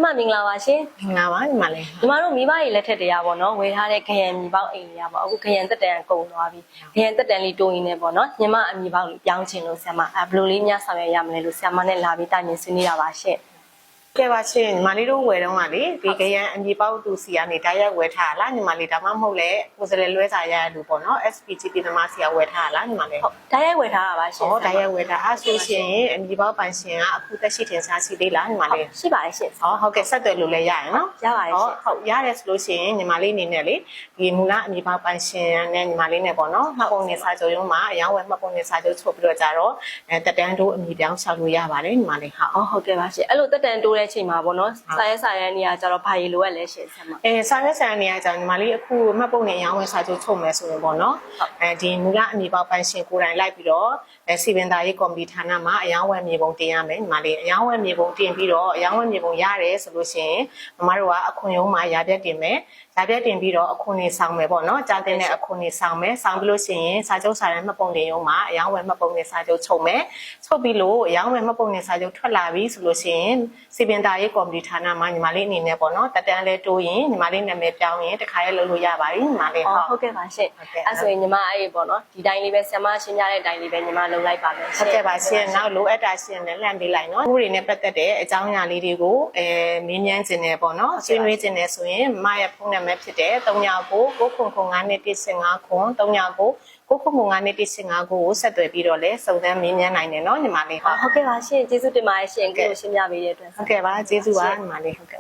မင်္ဂလာပါရှင်။ငါပါညီမလေး။ညီမတို့မိဘတွေလက်ထက်တရားပေါ့နော်ဝယ်ထားတဲ့ခရံမြေပေါက်အိမ်တွေကပေါ့အခုခရံတက်တန်ကုန်သွားပြီ။ခရံတက်တန်လေးတိုးရင်းနဲ့ပေါ့နော်ညီမအမြေပေါက်လေးပြောင်းချင်လို့ဆရာမဘယ်လိုလေးများဆောင်ရွက်ရမလဲလို့ဆရာမနဲ့လာပြီးတိုင်ပင်ဆွေးနွေးတာပါရှင့်။ကဲပါရှင်ညီမလေးတို့ဝယ်တော့ကလေဒီခရံအမြေပေါက်သူစီကနေတိုက်ရိုက်ဝယ်ထားလားညီမလေးဒါမှမဟုတ်လေကိုယ်စလဲလွဲစာရရလို့ပေါ့နော် SPGP သမားစီကဝယ်ထားလားညီမလေးဟုတ်တိုက်ရိုက်ဝယ်ထားတာပါရှင်။တိုက်ရိုက်ဝယ်ထားအဲ့ဆိုရှင်အမြေပေါက်ပိုင်ရှင်ကအခုတက်ရှိတင်စားစီသေးလားညီမလေးရှိပါတယ်ရှင်။ဟုတ်ကဲ့ဆက်သွယ်လို့လည်းရရနော်။ရပါတယ်ရှင်။ဟုတ်ရတယ်ဆိုလို့ရှိရင်ညီမလေးအနေနဲ့လေဒီမူလအမြေပေါက်ပိုင်ရှင်နဲ့ညီမလေးနဲ့ပေါ့နော်မှတ်ပုံနေစာချုပ်ရုံးမှာအရောင်းဝယ်မှတ်ပုံနေစာချုပ်ချုပ်ပြီးတော့ကြတော့တက်တန်းတို့အမြေပြောင်းဆောက်လို့ရပါတယ်ညီမလေး။ဟုတ်ကဲ့ပါရှင်အဲ့လိုတက်တန်တိုးတဲ့အချိန်မှာပေါ့နော်စာရဲနေရာကျတော့ဘာရီလိုရလဲရှင်ဆရာမစာရဲနေရာကျတော့ညီမလေးအခုမှတ်ပုံနေအရောင်းဝယ်စာချုပ်ချုပ်မယ်ဆိုရင်ပေါ့နော်ဒီမူလအမြေပေါက်ပိုင်ရှင်ကိုယ်တိုင်လိုက်ပြီးတော့စီပင်သားရေးကော်မတီဌာနမှာအယောင်းဝယ်မြေပုံတင်ရမယ်ညီမလေးအယောင်းဝယ်မြေပုံတင်ပြီးတော့အယောင်းဝယ်မြေပုံရတယ်ဆိုလို့ရှိရင်မမတို့ကအခွန်ရုံးမှာရာပြက်တင်မယ်ရာပြက်တင်ပြီးတော့အခွန်နေဆောင်မယ်ပေါ့နော်ကြားတဲ့အခွန်နေဆောင်မယ်ဆောင်ပြီးလို့ရှိရင်စာချုပ်စာတမ်းမှတ်ပုံတင်ရုံးမှာအယောင်းဝယ်မှတ်ပုံနေစာချုပ်ချုပ်မယ်ချုပ်ပြီးလို့အယောင်းဝယ်မှတ်ပုံနေစာချုပ်ထွက်လာပြီဆိုလို့ရှိရင်စီပင်သားရေးကော်မတီဌာနမှာညီမလေးအနေနဲ့ပေါ့နော်တက်တန်းလဲတိုးရင်ညီမလေးနာမည်ပြောင်းရင်တခါရဲလုပ်လို့ရပါပြီညီမလေးဟုတ်ကဲ့ပါရှင့်အဲ့ဆိုရင်ညီမအဲ့ပေါ့နော်ဒီတိုင်းလေးပဲဆရာမရှင်းပြတဲ့အတိုင်းလေးပဲညီမလုပ်လိုက်ပါမယ်ဟုတ်ကဲ့ပါရှင်နောက်လိုအပ်တာရှင်နဲ့လှမ်းပေးလိုက်နော်ဥပဒေနဲ့ပတ်သက်တဲ့အကြောင်းအရာလေးတွေကိုမေးမြန်းခြင်းနဲ့ပေါ့နော်ဆွေးနွေးခြင်းနဲ့ဆိုရင်မရဲ့ဖုန်းနံပါတ်ဖြစ်တဲ့39999515ခွန်39999515ကိုဆက်သွယ်ပြီးတော့လဲစုံစမ်းမေးမြန်းနိုင်တယ်နော်ညီမလေးဟုတ်ကဲ့ပါရှင်ကျေးဇူးတင်ပါတယ်ရှင်ကိုရှင်းပြပေးတဲ့အတွက်ဟုတ်ကဲ့ပါကျေးဇူးပါညီမလေးဟုတ်ကဲ့